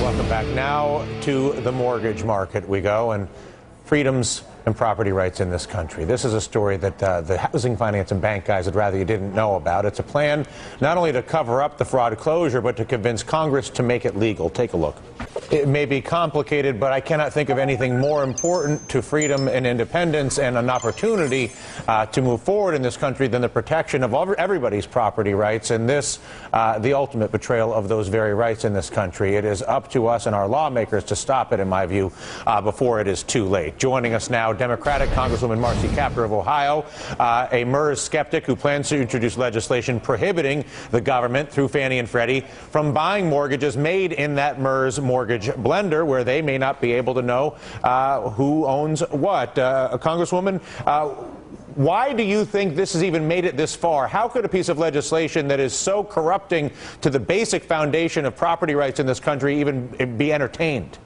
Welcome back. Now to the mortgage market we go, and freedoms and property rights in this country. This is a story that the housing finance and bank guys would rather you didn't know about. It's a plan not only to cover up the fraud closure, but to convince Congress to make it legal. Take a look. It may be complicated, but I cannot think of anything more important to freedom and independence and an opportunity to move forward in this country than the protection of everybody's property rights, and this, the ultimate betrayal of those very rights in this country. It is up to us and our lawmakers to stop it, in my view, before it is too late. Joining us now, Democratic Congresswoman Marcy Kaptur of Ohio, a MERS skeptic who plans to introduce legislation prohibiting the government, through Fannie and Freddie, from buying mortgages made in that MERS mortgage blender, where they may not be able to know who owns what. Congresswoman, why do you think this has even made it this far? How could a piece of legislation that is so corrupting to the basic foundation of property rights in this country even be entertained?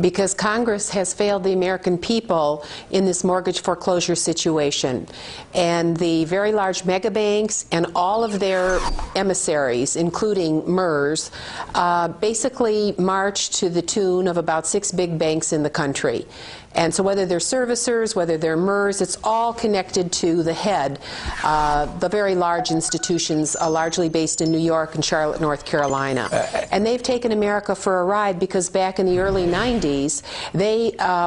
Because Congress has failed the American people in this mortgage foreclosure situation. And the very large mega banks and all of their emissaries, including MERS, basically marched to the tune of about 6 big banks in the country. And so whether they're servicers, whether they're MERS, it's all connected to the head, the very large institutions, largely based in New York and Charlotte, North Carolina. And they've taken America for a ride, because back in the early 90s,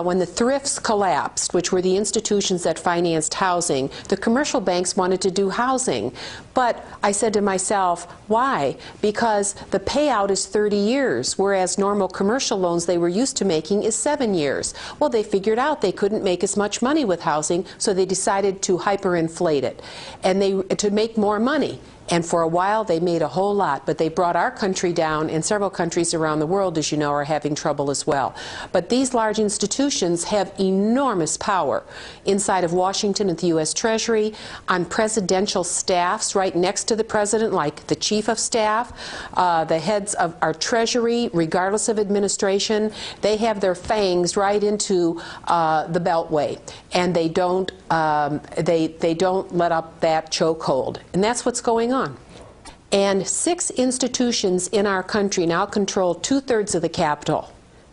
when the thrifts collapsed, which were the institutions that financed housing, the commercial banks wanted to do housing. But I said to myself, why? Because the payout is 30 years, whereas normal commercial loans they were used to making is 7 years. Well, they figured out they couldn't make as much money with housing, so they decided to hyperinflate it, and to make more money. And for a while, they made a whole lot, but they brought our country down, and several countries around the world, as you know, are having trouble as well. But these large institutions have enormous power inside of Washington at the U.S. Treasury, on presidential staffs right next to the president, like the chief of staff, the heads of our Treasury, regardless of administration. They have their fangs right into the Beltway, and they don't let up that chokehold. And that's what's going on. And 6 institutions in our country now control 2/3 of the capital.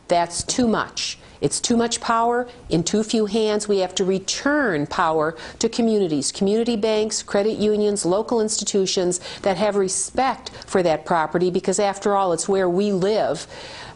That's too much. It's too much power in too few hands. We have to return power to communities, community banks, credit unions, local institutions that have respect for that property, because after all, it's where we live.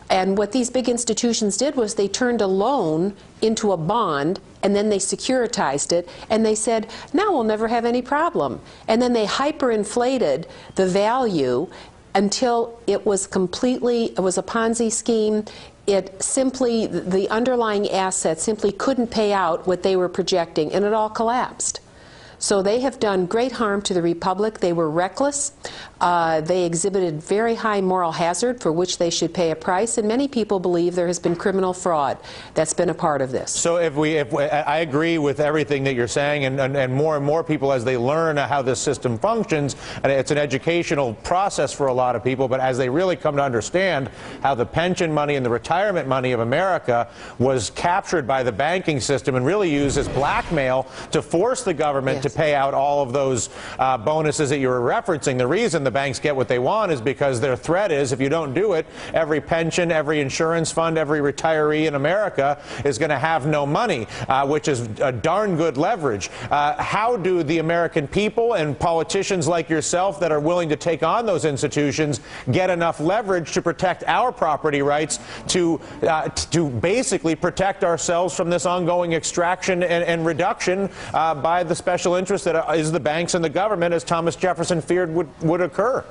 And what these big institutions did was they turned a loan into a bond, and then they securitized it, and they said, now we'll never have any problem. And then they hyperinflated the value until it was a Ponzi scheme. It simply, the underlying assets simply couldn't pay out what they were projecting, and it all collapsed. So they have done great harm to the republic. They were reckless. They exhibited very high moral hazard, for which they should pay a price, and many people believe there has been criminal fraud that's been a part of this. So I agree with everything that you're saying, and more people, as they learn how this system functions, and it's an educational process for a lot of people, but as they really come to understand how the pension money and the retirement money of America was captured by the banking system and really used as blackmail to force the government to pay out all of those bonuses that you were referencing. The reason the banks get what they want is because their threat is, if you don't do it, every pension, every insurance fund, every retiree in America is going to have no money, which is a darn good leverage. How do the American people and politicians like yourself that are willing to take on those institutions get enough leverage to protect our property rights, to basically protect ourselves from this ongoing extraction and reduction by the special interest that is the banks and the government, as Thomas Jefferson feared would occur?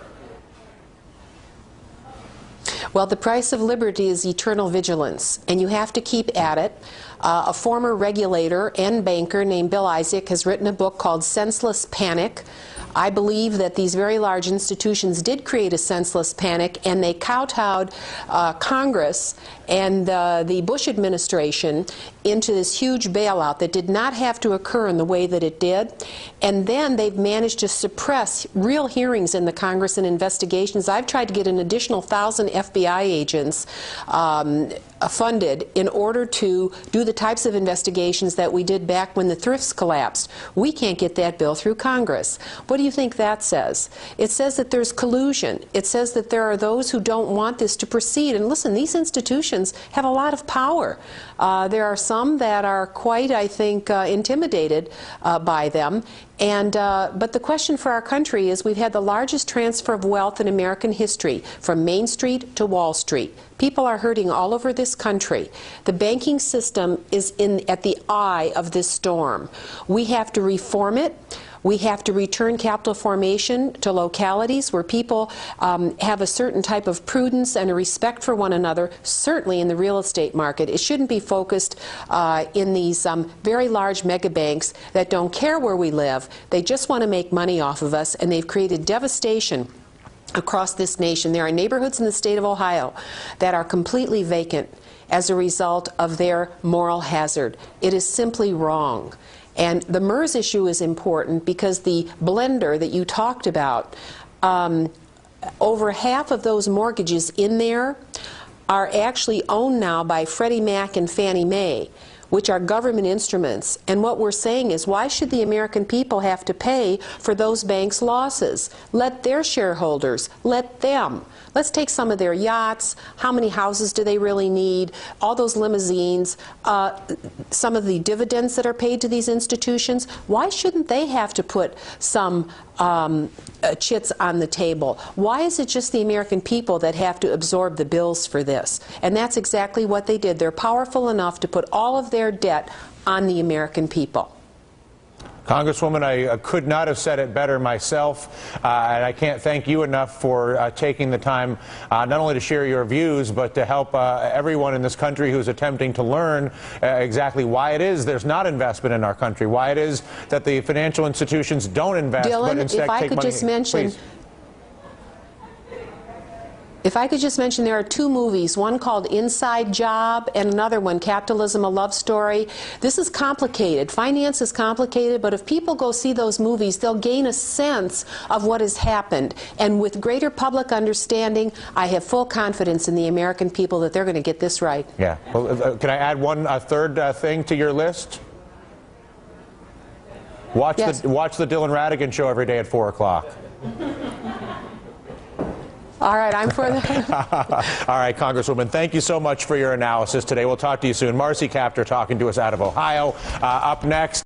Well, the price of liberty is eternal vigilance, and you have to keep at it. A former regulator and banker named Bill Isaac has written a book called Senseless Panic. I believe that these very large institutions did create a senseless panic, and they kowtowed Congress and the Bush administration into this huge bailout that did not have to occur in the way that it did. And then they've managed to suppress real hearings in the Congress and investigations. I've tried to get an additional 1,000 FBI agents funded in order to do the types of investigations that we did back when the thrifts collapsed. We can't get that bill through Congress. What do you think that says? It says that there's collusion. It says that there are those who don't want this to proceed. And listen, these institutions have a lot of power. There are some that are quite, I think, intimidated by them. But the question for our country is, we've had the largest transfer of wealth in American history, from Main Street to Wall Street. People are hurting all over this country. The banking system is at the eye of this storm. We have to reform it. We have to return capital formation to localities where people have a certain type of prudence and a respect for one another, certainly in the real estate market. It shouldn't be focused in these very large mega banks that don't care where we live. They just want to make money off of us, and they've created devastation across this nation. There are neighborhoods in the state of Ohio that are completely vacant as a result of their moral hazard. It is simply wrong. And the MERS issue is important because the blender that you talked about, over half of those mortgages in there are actually owned now by Freddie Mac and Fannie Mae, which are government instruments. And what we're saying is, why should the American people have to pay for those banks' losses? Let their shareholders, let them. Let's take some of their yachts. How many houses do they really need? All those limousines, some of the dividends that are paid to these institutions. Why shouldn't they have to put some chits on the table? Why is it just the American people that have to absorb the bills for this? And that's exactly what they did. They're powerful enough to put all of their debt on the American people. Congresswoman, I could not have said it better myself, and I can't thank you enough for taking the time not only to share your views, but to help everyone in this country who's attempting to learn exactly why it is there's not investment in our country, why it is that the financial institutions don't invest, Dylan, but instead if I take could money. just mention, Please. If I could just mention, there are two movies, one called Inside Job and another one, Capitalism, A Love Story. This is complicated. Finance is complicated, but if people go see those movies, they'll gain a sense of what has happened. And with greater public understanding, I have full confidence in the American people that they're going to get this right. Yeah. Well, can I add one third thing to your list? Watch the Dylan Radigan show every day at 4 o'clock. All right, I'm for that. All right, Congresswoman, thank you so much for your analysis today. We'll talk to you soon. Marcy Kaptur talking to us out of Ohio. Up next.